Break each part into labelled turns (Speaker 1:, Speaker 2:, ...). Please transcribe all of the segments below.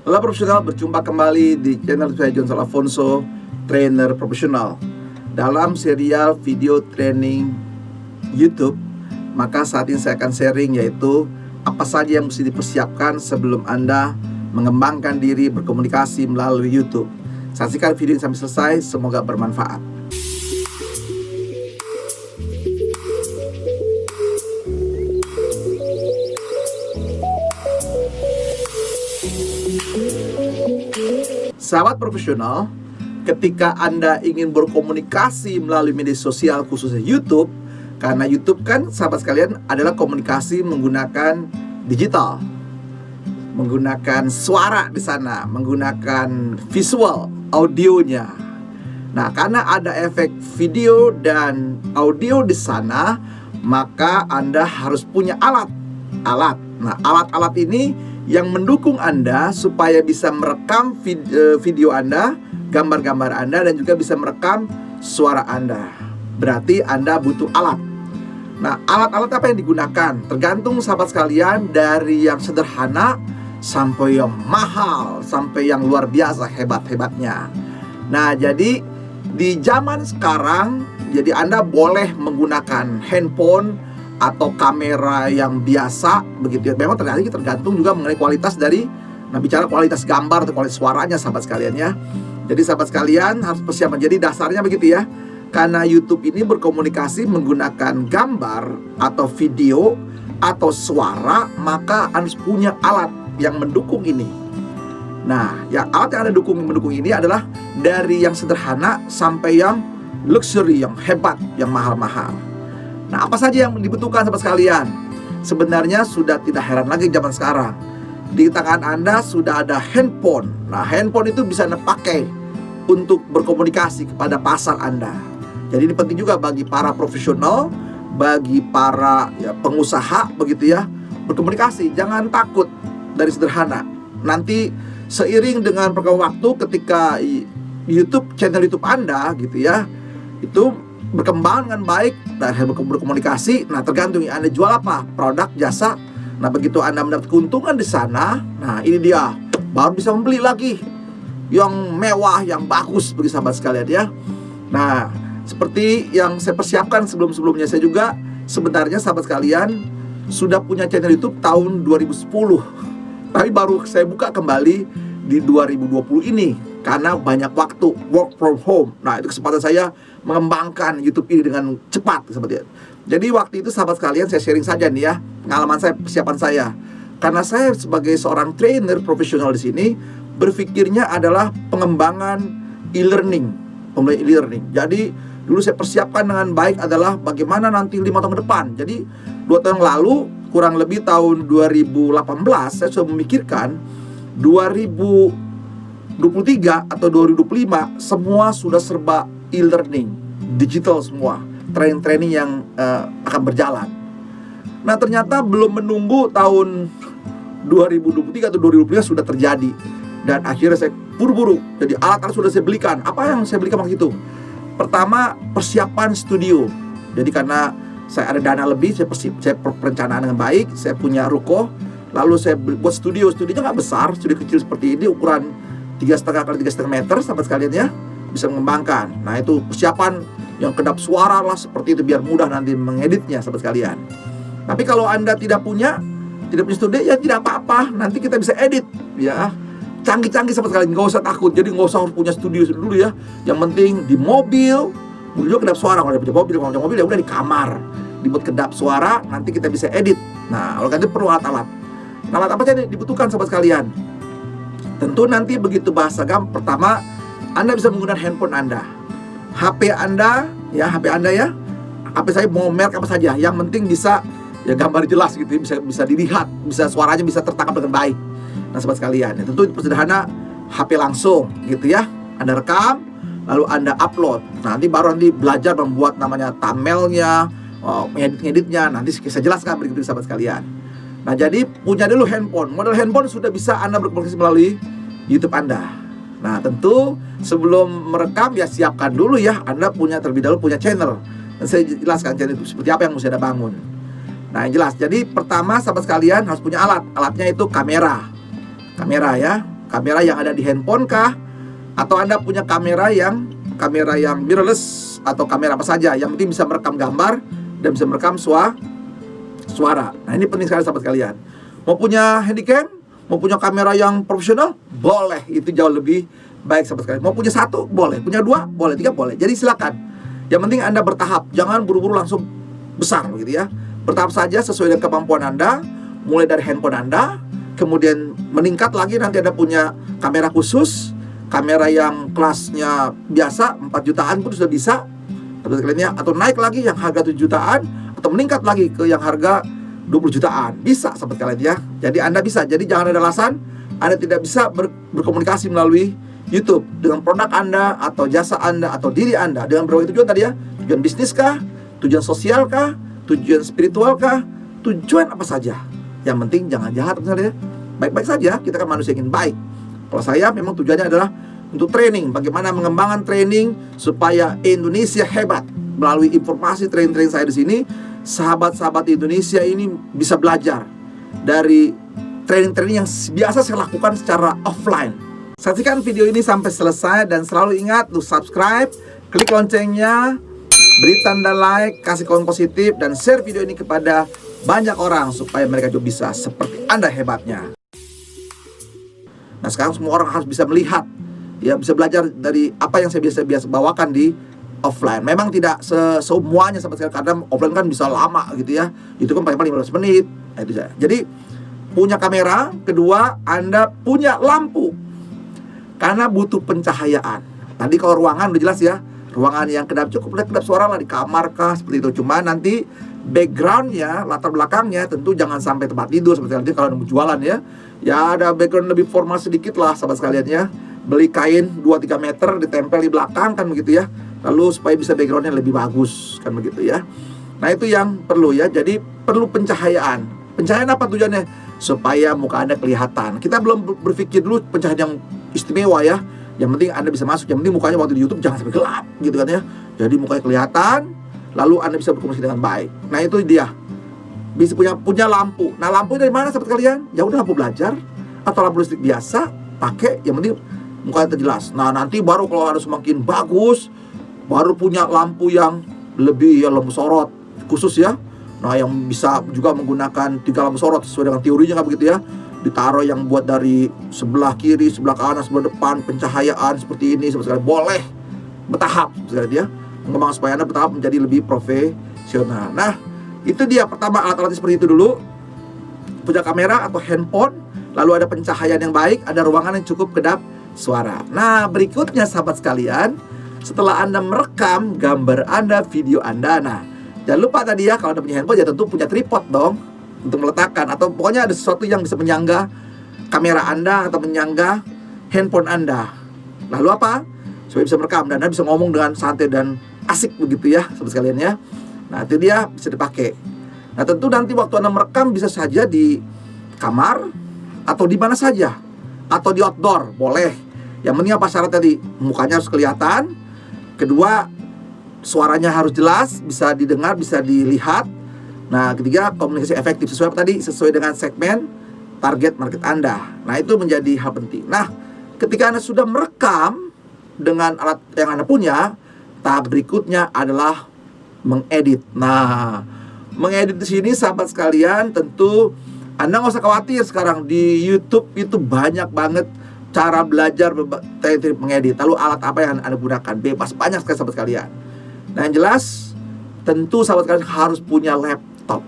Speaker 1: Halo profesional, berjumpa kembali di channel saya John Alfonso, trainer profesional. Dalam serial video training YouTube, maka saat ini saya akan sharing yaitu apa saja yang mesti dipersiapkan sebelum Anda mengembangkan diri berkomunikasi melalui YouTube. Saksikan video ini sampai selesai, semoga bermanfaat. Sahabat profesional, ketika Anda ingin berkomunikasi melalui media sosial khususnya YouTube, karena YouTube kan sahabat sekalian adalah komunikasi menggunakan digital, menggunakan suara di sana, menggunakan visual, audionya. Nah, karena ada efek video dan audio di sana, maka Anda harus punya alat. Nah, alat-alat ini yang mendukung Anda supaya bisa merekam video Anda, gambar-gambar Anda, dan juga bisa merekam suara Anda. Berarti Anda butuh alat. Nah, alat-alat apa yang digunakan? Tergantung sahabat sekalian, dari yang sederhana sampai yang mahal, sampai yang luar biasa hebat-hebatnya. Nah, jadi di zaman sekarang, jadi Anda boleh menggunakan handphone atau kamera yang biasa begitu ya. Memang tergantung juga mengenai kualitas dari, nah bicara kualitas gambar atau kualitas suaranya sahabat sekalian ya. Jadi sahabat sekalian harus persiapan. Jadi dasarnya begitu ya. Karena YouTube ini berkomunikasi menggunakan gambar atau video atau suara, maka harus punya alat yang mendukung ini. Nah, alat yang mendukung ini adalah dari yang sederhana sampai yang luxury, yang hebat, yang mahal-mahal. Nah, apa saja yang dibutuhkan sahabat sekalian? Sebenarnya sudah tidak heran lagi zaman sekarang. Di tangan Anda sudah ada handphone. Nah, handphone itu bisa Anda pakai untuk berkomunikasi kepada pasar Anda. Jadi ini penting juga bagi para profesional, bagi para pengusaha begitu ya, berkomunikasi. Jangan takut dari sederhana. Nanti seiring dengan perkembangan waktu, ketika YouTube, channel YouTube Anda gitu ya, itu berkembang dengan baik dan berkomunikasi. Nah, tergantung Anda jual apa, produk, jasa. Nah, begitu Anda mendapat keuntungan di sana, nah ini dia, baru bisa membeli lagi yang mewah, yang bagus bagi sahabat sekalian ya. Nah, seperti yang saya persiapkan sebelum-sebelumnya, saya juga sebenarnya sahabat sekalian sudah punya channel YouTube tahun 2010. Tapi baru saya buka kembali di 2020 ini karena banyak waktu work from home. Nah, itu kesempatan saya mengembangkan YouTube ini dengan cepat seperti itu. Jadi waktu itu sahabat sekalian saya sharing saja nih ya, pengalaman saya, persiapan saya. Karena saya sebagai seorang trainer profesional di sini berpikirnya adalah pengembangan e-learning. Jadi dulu saya persiapkan dengan baik adalah bagaimana nanti 5 tahun ke depan. Jadi 2 tahun yang lalu, kurang lebih tahun 2018, saya sudah memikirkan 2023 atau 2025 semua sudah serba e-learning, digital semua, training-training yang akan berjalan. Nah, ternyata belum menunggu tahun 2023 atau 2025 sudah terjadi. Dan akhirnya saya buru-buru. Jadi alat-alat sudah saya belikan. Apa yang saya belikan waktu itu? Pertama, persiapan studio. Jadi karena saya ada dana lebih, saya perencanaan dengan baik, saya punya ruko, lalu saya buat studio. Studionya nggak besar, studio kecil seperti ini, ukuran 3,5 kali 3,5 meter, sahabat sekalian ya, bisa mengembangkan. Nah, itu persiapan yang kedap suara lah seperti itu biar mudah nanti mengeditnya, sahabat sekalian. Tapi kalau Anda tidak punya studio, ya tidak apa-apa, nanti kita bisa edit ya. Canggih-canggih sahabat sekalian, nggak usah takut. Jadi nggak usah harus punya studio dulu ya. Yang penting di mobil juga kedap suara. Kalau punya mobil ya udah di kamar dibuat kedap suara, nanti kita bisa edit. Nah, kalau itu perlu alat-alat. Nah, alat apa saja dibutuhkan sahabat sekalian? Tentu nanti begitu bahasa pertama, Anda bisa menggunakan handphone Anda, HP Anda ya, HP saya mau merek apa saja, yang penting bisa ya gambar jelas gitu, bisa dilihat, bisa suaranya bisa tertangkap dengan baik. Nah, sahabat sekalian, ya, tentu sederhana, HP langsung gitu ya, Anda rekam, lalu Anda upload. Nanti baru belajar membuat namanya thumbnailnya, ngeditnya, nanti saya jelaskan begitu sahabat sekalian. Nah, jadi punya dulu handphone. Model handphone sudah bisa Anda berkomunikasi melalui YouTube Anda. Nah, tentu sebelum merekam ya siapkan dulu ya, Anda terlebih dahulu punya channel. Dan saya jelaskan channel itu seperti apa yang mesti Anda bangun. Nah, yang jelas. Jadi pertama sahabat sekalian harus punya alat. Alatnya itu kamera ya. kamera yang ada di handphone kah, atau Anda punya kamera yang mirrorless atau kamera apa saja yang penting bisa merekam gambar dan bisa merekam suara. Nah, ini penting sekali sahabat kalian. Mau punya handycam, mau punya kamera yang profesional, boleh, itu jauh lebih baik sahabat kalian. Mau punya satu, boleh, punya dua, boleh, tiga, boleh. Jadi silakan. Yang penting Anda bertahap, jangan buru-buru langsung besar begitu ya. Bertahap saja sesuai dengan kemampuan Anda, mulai dari handphone Anda, kemudian meningkat lagi nanti Anda punya kamera khusus, kamera yang kelasnya biasa 4 jutaan pun sudah bisa sahabat kalian ya. Atau naik lagi yang harga 7 jutaan, atau meningkat lagi ke yang harga 20 jutaan. Bisa sahabat kalian ya. Jadi Anda bisa, jadi jangan ada alasan Anda tidak bisa berkomunikasi melalui YouTube dengan produk Anda atau jasa Anda atau diri Anda dengan berbagai tujuan tadi ya. Tujuan bisnis kah, tujuan sosial kah, tujuan spiritual kah, tujuan apa saja. Yang penting jangan jahat misalnya. Baik-baik saja, kita kan manusia ingin baik. Kalau saya memang tujuannya adalah untuk training, bagaimana mengembangkan training supaya Indonesia hebat. Melalui informasi training saya di sini, sahabat-sahabat Indonesia ini bisa belajar dari training-training yang biasa saya lakukan secara offline. Saksikan video ini sampai selesai dan selalu ingat untuk subscribe, klik loncengnya, beri tanda like, kasih komen positif, dan share video ini kepada banyak orang supaya mereka juga bisa seperti Anda hebatnya. Nah, sekarang semua orang harus bisa melihat, ya, bisa belajar dari apa yang saya biasa bawakan di offline. Memang tidak semuanya seperti karena offline kan bisa lama gitu ya. Itu kan paling 15 menit. Nah, itu saja. Jadi punya kamera, kedua Anda punya lampu. Karena butuh pencahayaan. Tadi kalau ruangan udah jelas ya, ruangan yang cukup kedap suara lah, di kamar kah seperti itu. Cuma nanti backgroundnya, latar belakangnya tentu jangan sampai tempat tidur seperti nanti kalau mau jualan ya. Ya ada background lebih formal sedikit lah sahabat sekalian ya. Beli kain 2-3 meter ditempel di belakang kan begitu ya. Lalu supaya bisa backgroundnya lebih bagus kan begitu ya. Nah, itu yang perlu ya. Jadi perlu pencahayaan. Pencahayaan apa tujuannya? Supaya muka Anda kelihatan. Kita belum berpikir dulu pencahayaan yang istimewa ya. Yang penting Anda bisa masuk. Yang penting mukanya waktu di YouTube jangan sampai gelap gitu kan ya. Jadi mukanya kelihatan, lalu Anda bisa berkomunikasi dengan baik. Nah, itu dia. Bisa punya lampu. Nah, lampu dari mana sahabat kalian? Ya udah, lampu belajar atau lampu listrik biasa, pakai, yang penting mukanya terjelas. Nah, nanti baru kalau Anda semakin bagus, baru punya lampu yang lebih ya, lampu sorot khusus ya. Nah, yang bisa juga menggunakan 3 lampu sorot sesuai dengan teorinya kan begitu ya. Ditaruh yang buat dari sebelah kiri, sebelah kanan, sebelah depan, pencahayaan seperti ini seperti boleh bertahap seperti ya. Mengembang supaya Anda bertahap menjadi lebih profesional. Nah, itu dia pertama, alat-alat seperti itu dulu. Punya kamera atau handphone, lalu ada pencahayaan yang baik, ada ruangan yang cukup kedap suara. Nah, berikutnya sahabat sekalian, setelah Anda merekam gambar Anda, video Anda, nah jangan lupa tadi ya, kalau Anda punya handphone ya tentu punya tripod dong untuk meletakkan, atau pokoknya ada sesuatu yang bisa menyangga kamera Anda atau menyangga handphone Anda. Lalu apa? Supaya bisa merekam dan Anda bisa ngomong dengan santai dan asik begitu ya sahabat sekalian ya. Nah, itu dia bisa dipakai. Nah, tentu nanti waktu Anda merekam bisa saja di kamar atau di mana saja, atau di outdoor, boleh. Yang penting apa syarat tadi? Mukanya harus kelihatan. Kedua, suaranya harus jelas, bisa didengar, bisa dilihat. Nah, ketiga, komunikasi efektif sesuai apa tadi? Sesuai dengan segmen target market Anda. Nah, itu menjadi hal penting. Nah, ketika Anda sudah merekam dengan alat yang Anda punya, tahap berikutnya adalah mengedit. Nah, mengedit di sini sahabat sekalian, tentu Anda nggak usah khawatir sekarang di YouTube itu banyak banget cara belajar teknik mengedit. Lalu alat apa yang Anda gunakan? Bebas, banyak sekali sahabat sekalian. Nah, yang jelas tentu sahabat sekalian harus punya laptop.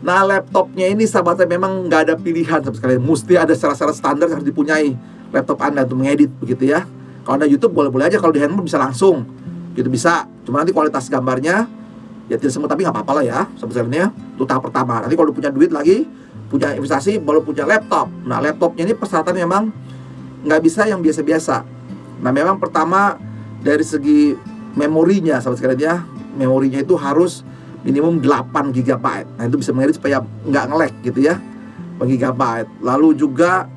Speaker 1: Nah, laptopnya ini sahabat saya memang nggak ada pilihan sahabat sekalian. Mesti ada syarat-syarat standar yang harus dipunyai laptop Anda untuk mengedit begitu ya. Kalau Anda YouTube boleh-boleh aja, kalau di handphone bisa langsung. Gitu bisa, cuma nanti kualitas gambarnya ya tidak semua, tapi nggak apa-apa lah ya sebenarnya. Itu tahap pertama. Nanti kalau punya duit lagi, punya investasi, baru punya laptop. Nah, laptopnya ini persyaratan memang nggak bisa yang biasa-biasa. Nah, memang pertama dari segi memorinya sahabat sekalian ya, memorinya itu harus minimum 8 GB. Nah, itu bisa mengedit supaya nggak nge-lag gitu ya, 8 GB. Lalu juga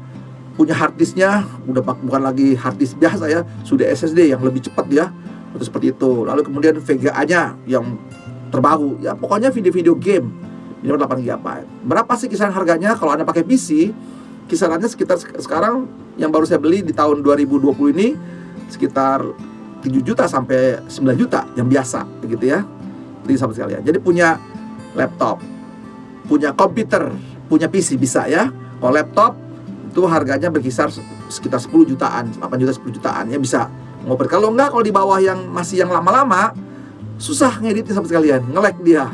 Speaker 1: punya hard disknya udah bukan lagi hard disk biasa ya, sudah SSD yang lebih cepat ya. Itu seperti itu. Lalu kemudian VGA-nya yang terbaru. Ya pokoknya video-video game minimal 8 GB. Berapa sih kisaran harganya? Kalau Anda pakai PC, kisarannya sekitar sekarang yang baru saya beli di tahun 2020 ini sekitar 7 juta sampai 9 juta yang biasa begitu ya. Jadi sahabat sekalian, jadi punya laptop, punya komputer, punya PC bisa ya. Kalau laptop itu harganya berkisar sekitar 10 jutaan, 8 juta, 10 jutaan ya bisa ngoper. Kalau enggak, kalau di bawah yang masih yang lama-lama, susah ngeditnya sahabat sekalian, nge-lag dia.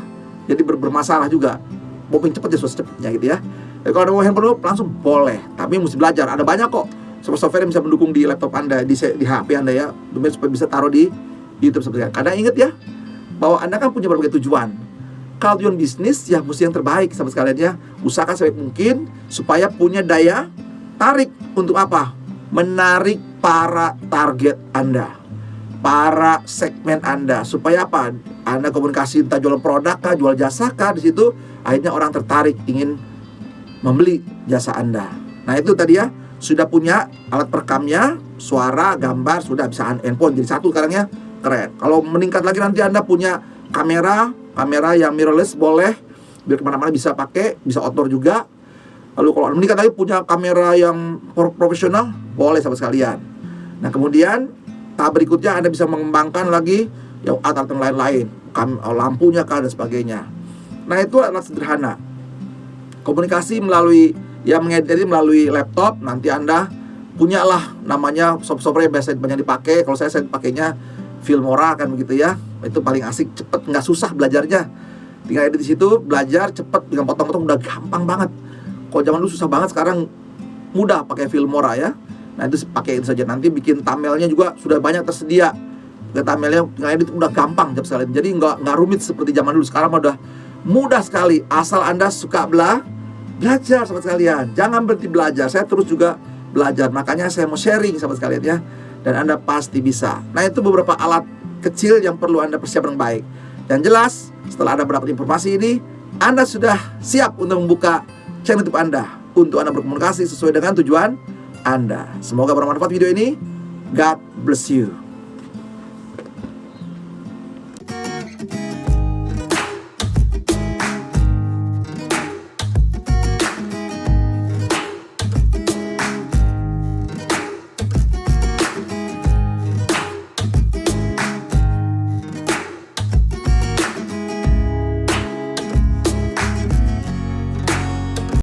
Speaker 1: Jadi bermasalah juga. Mau cepet ya, susah cepetnya gitu ya. Jadi kalau ada mau handphone langsung boleh, tapi mesti belajar. Ada banyak kok software yang bisa mendukung di laptop Anda, di HP Anda ya, supaya bisa taruh di YouTube sahabat sekalian. Kadang ingat ya, bahwa Anda kan punya berbagai tujuan. Kalau tujuan bisnis ya mesti yang terbaik sahabat sekalian ya. Usahakan sebaik mungkin supaya punya daya tarik untuk apa? Menarik para target Anda, para segmen Anda, supaya apa? Anda komunikasi entah jual produk kah, jual jasa kah, di situ akhirnya orang tertarik ingin membeli jasa Anda. Nah itu tadi ya, sudah punya alat perekamnya, suara, gambar, sudah bisa handphone jadi satu sekarang ya, keren. Kalau meningkat lagi nanti Anda punya kamera yang mirrorless boleh, biar kemana-mana bisa pakai, bisa outdoor juga. Lalu kalau meningkat lagi punya kamera yang profesional, boleh sahabat sekalian. Nah kemudian tahap berikutnya Anda bisa mengembangkan lagi yang alat yang lain-lain, lampunya kah dan sebagainya. Nah itu adalah sederhana. Komunikasi melalui mengedit melalui laptop, nanti Anda punyalah namanya software yang biasa banyak dipakai. Kalau saya pakainya Filmora kan begitu ya. Itu paling asik, cepet, nggak susah belajarnya. Tinggal edit di situ, belajar cepet, dengan potong-potong udah gampang banget. Kalau zaman dulu susah banget, sekarang mudah pakai Filmora ya. Nah itu pakai itu saja. Nanti bikin thumbnailnya juga sudah banyak tersedia. Thumbnailnya tinggal edit udah gampang sekali. Jadi nggak rumit seperti zaman dulu. Sekarang udah mudah sekali. Asal Anda suka belajar sahabat sekalian. Jangan berhenti belajar. Saya terus juga belajar. Makanya saya mau sharing sahabat sekalian ya. Dan Anda pasti bisa. Nah itu beberapa alat kecil yang perlu Anda persiapkan dengan baik. Dan jelas setelah Anda mendapat informasi ini, Anda sudah siap untuk membuka channel YouTube Anda, untuk Anda berkomunikasi sesuai dengan tujuan Anda. Semoga bermanfaat video ini. God bless you.